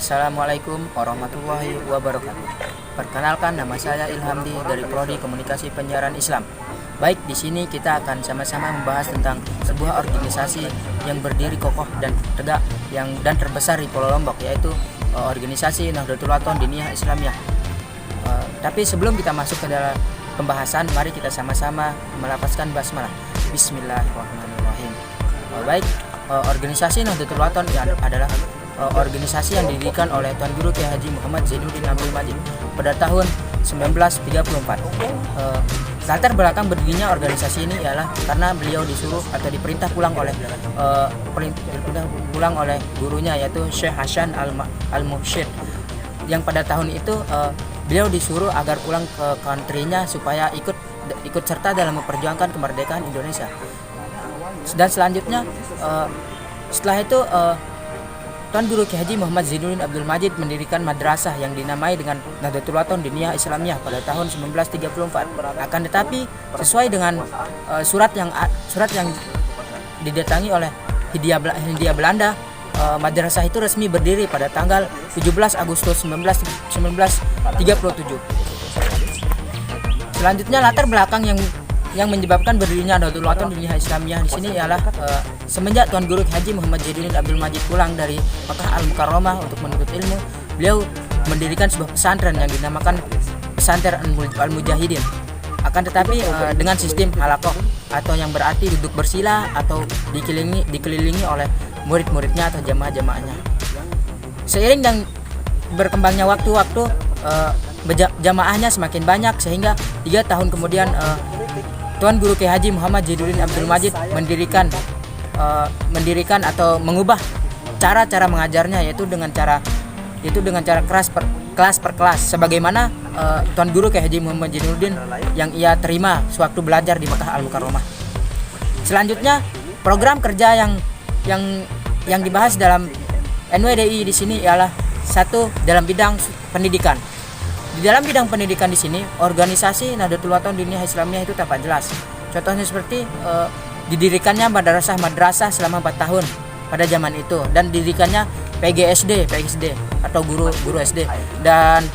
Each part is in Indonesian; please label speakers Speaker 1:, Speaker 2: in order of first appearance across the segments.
Speaker 1: Assalamualaikum warahmatullahi wabarakatuh. Perkenalkan, nama saya Ilhamdi dari Prodi Komunikasi Penyiaran Islam. Baik, di sini kita akan sama-sama membahas tentang sebuah organisasi yang berdiri kokoh dan tegak dan terbesar di Pulau Lombok, yaitu organisasi Nahdlatul Wathon Diniyah Islamiyah. Tapi sebelum kita masuk ke dalam pembahasan, mari kita sama-sama melafazkan basmalah. Bismillahirrahmanirrahim. Baik, organisasi Nahdlatul Wathon adalah organisasi yang didirikan oleh Tuan Guru Kiai Haji Muhammad Zainuddin Abdul Majid pada tahun 1934. Latar belakang berdirinya organisasi ini ialah karena beliau disuruh atau diperintah pulang oleh gurunya, yaitu Syekh Hasan Al-Mursyid, yang pada tahun itu beliau disuruh agar pulang ke country-nya supaya ikut serta dalam memperjuangkan kemerdekaan Indonesia. Dan selanjutnya setelah itu Tuan Guru Kiai Haji Muhammad Zainuddin Abdul Majid mendirikan madrasah yang dinamai dengan Nahdlatul Wathon Diniyah Islamiyah pada tahun 1934. Akan tetapi sesuai dengan surat yang didatangi oleh Hindia Belanda, madrasah itu resmi berdiri pada tanggal 17 Agustus 1937. Selanjutnya, latar belakang yang menyebabkan berdirinya Nahdlatul Wathon Diniyah Islamiyah di sini ialah semenjak Tuan Guru Haji Muhammad Zainuddin Abdul Majid pulang dari Makkah Al-Mukarramah untuk menuntut ilmu, beliau mendirikan sebuah pesantren yang dinamakan Pesantren Al-Mujahidin. Akan tetapi dengan sistem halakoh, atau yang berarti duduk bersila atau dikelilingi oleh murid-muridnya atau jamaah-jamaahnya. Seiring dan berkembangnya waktu jamaahnya semakin banyak, sehingga 3 tahun kemudian Tuan Guru Kiai Haji Muhammad Zainuddin Abdul Majid mendirikan atau mengubah cara mengajarnya, yaitu dengan cara kelas per kelas, sebagaimana Tuan Guru Kiai Haji Muhammad Zainuddin yang ia terima sewaktu belajar di Makkah Al-Mukarramah. Selanjutnya, program kerja yang dibahas dalam NWDI di sini ialah satu, dalam bidang pendidikan. Di dalam bidang pendidikan di sini, organisasi Nahdlatul Wathon Diniyah Islamiyah itu tampak jelas. Contohnya seperti didirikannya madrasah selama 4 tahun pada zaman itu, dan didirikannya PGSD atau guru SD, dan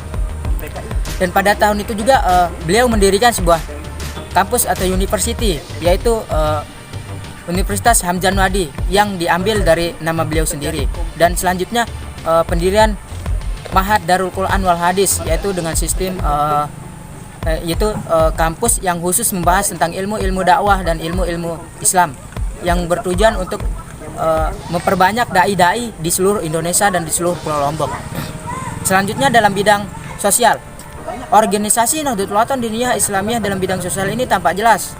Speaker 1: pada tahun itu juga beliau mendirikan sebuah kampus atau university, yaitu Universitas Hamzah Nuadi, yang diambil dari nama beliau sendiri. Dan selanjutnya pendirian Ma'had Darul Quran wal Hadis, yaitu dengan sistem kampus yang khusus membahas tentang ilmu dakwah dan ilmu Islam, yang bertujuan untuk memperbanyak dai-dai di seluruh Indonesia dan di seluruh Pulau Lombok. Selanjutnya, dalam bidang sosial, organisasi Nahdlatul Wathon Diniyah Islamiyah dalam bidang sosial ini tampak jelas.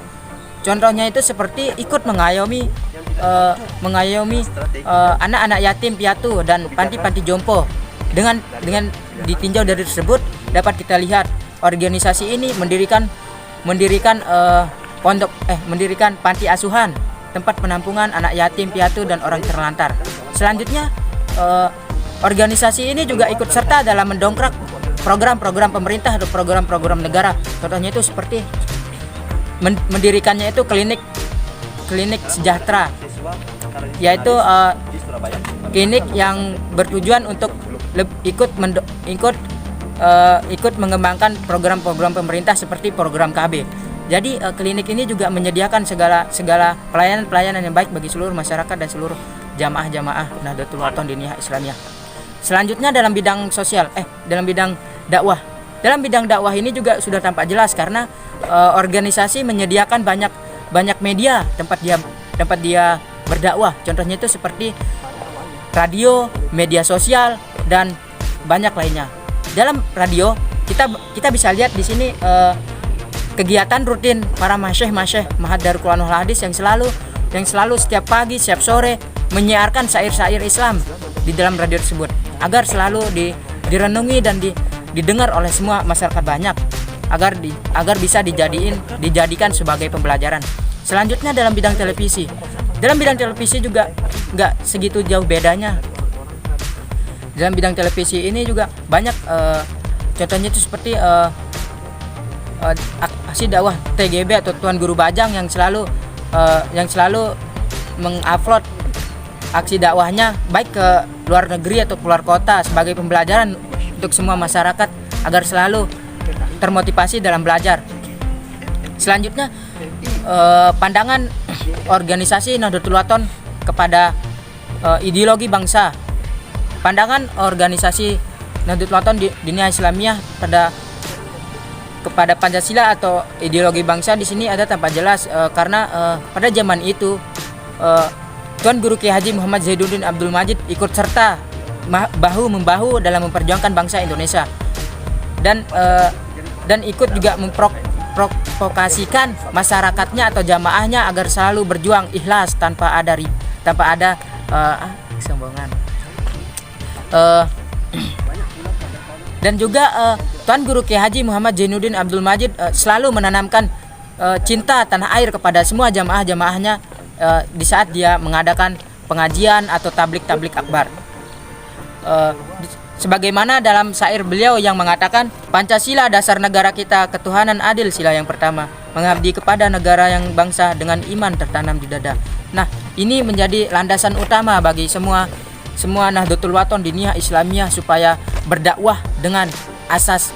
Speaker 1: Contohnya itu seperti ikut mengayomi anak-anak yatim piatu dan panti-panti jompo. Dengan ditinjau dari tersebut dapat kita lihat organisasi ini mendirikan panti asuhan, tempat penampungan anak yatim piatu dan orang terlantar. Selanjutnya, organisasi ini juga ikut serta dalam mendongkrak program-program pemerintah atau program-program negara. Contohnya itu seperti mendirikannya itu klinik sejahtera, yaitu klinik yang bertujuan untuk ikut mengembangkan program-program pemerintah seperti program KB. Jadi klinik ini juga menyediakan segala pelayanan yang baik bagi seluruh masyarakat dan seluruh jamaah Nahdlatul Wathon Diniyah Islamiyah. Selanjutnya, dalam bidang sosial, dalam bidang dakwah. Dalam bidang dakwah ini juga sudah tampak jelas karena organisasi menyediakan banyak media tempat dia berdakwah. Contohnya itu seperti radio, media sosial, dan banyak lainnya. Dalam radio kita bisa lihat di sini kegiatan rutin para masyayikh Ma'had Darul Quran wal Hadis yang selalu setiap pagi, setiap sore menyiarkan syair-syair Islam di dalam radio tersebut, agar selalu direnungi dan didengar oleh semua masyarakat banyak, agar bisa dijadikan sebagai pembelajaran. Selanjutnya, dalam bidang televisi. Dalam bidang televisi juga nggak segitu jauh bedanya. Dalam bidang televisi ini juga banyak contohnya itu seperti aksi dakwah TGB atau Tuan Guru Bajang yang selalu mengupload aksi dakwahnya baik ke luar negeri atau keluar kota sebagai pembelajaran untuk semua masyarakat agar selalu termotivasi dalam belajar. Selanjutnya pandangan organisasi Nahdlatul Wathon kepada ideologi bangsa. Pandangan organisasi Nahdlatul Wathon di dunia Islamiyah kepada Pancasila atau ideologi bangsa di sini ada tanpa jelas karena pada zaman itu Tuan Guru Kiai Haji Muhammad Zainuddin Abdul Majid ikut serta bahu membahu dalam memperjuangkan bangsa Indonesia dan ikut juga memprovokasikan masyarakatnya atau jamaahnya agar selalu berjuang ikhlas tanpa ada kesombongan. Dan juga Tuan Guru Kiai Haji Muhammad Zainuddin Abdul Majid selalu menanamkan cinta tanah air kepada semua jamaah-jamaahnya di saat dia mengadakan pengajian atau tablik akbar. Sebagaimana dalam syair beliau yang mengatakan, Pancasila dasar negara kita, ketuhanan adil sila yang pertama, mengabdi kepada negara yang bangsa dengan iman tertanam di dada. Nah, ini menjadi landasan utama bagi semua Nahdlatul Wathon diniyah Islamiyah supaya berdakwah dengan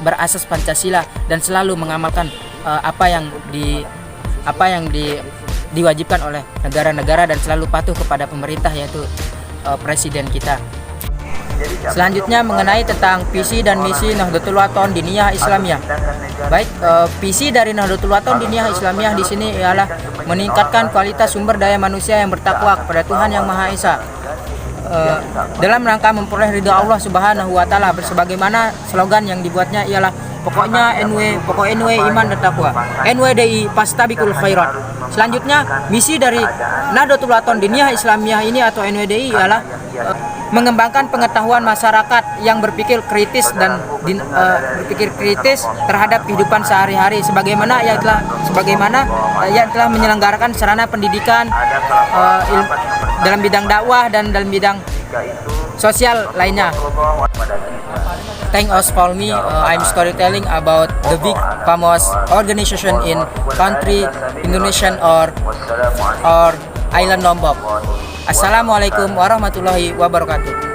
Speaker 1: berasas Pancasila dan selalu mengamalkan apa yang diwajibkan oleh negara-negara dan selalu patuh kepada pemerintah yaitu presiden kita. Selanjutnya mengenai tentang visi dan misi Nahdlatul Wathon diniyah Islamiyah. Baik, visi dari Nahdlatul Wathon diniyah Islamiyah di sini ialah meningkatkan kualitas sumber daya manusia yang bertakwa kepada Tuhan Yang Maha Esa dalam rangka memperoleh ridha Allah Subhanahu wa taala, sebagaimana slogan yang dibuatnya ialah pokoknya NW iman dan takwa. NWDI Fastabiqul Khairat. Selanjutnya misi dari Nahdlatul Wathon diniyah Islamiyah ini atau NWDI ialah mengembangkan pengetahuan masyarakat yang berpikir kritis dan terhadap kehidupan sehari-hari sebagaimana ia telah menyelenggarakan sarana pendidikan dalam bidang dakwah dan dalam bidang sosial lainnya. Thank us for me. I'm storytelling about the big famous organization in country Indonesian or island Lombok. Assalamualaikum warahmatullahi wabarakatuh.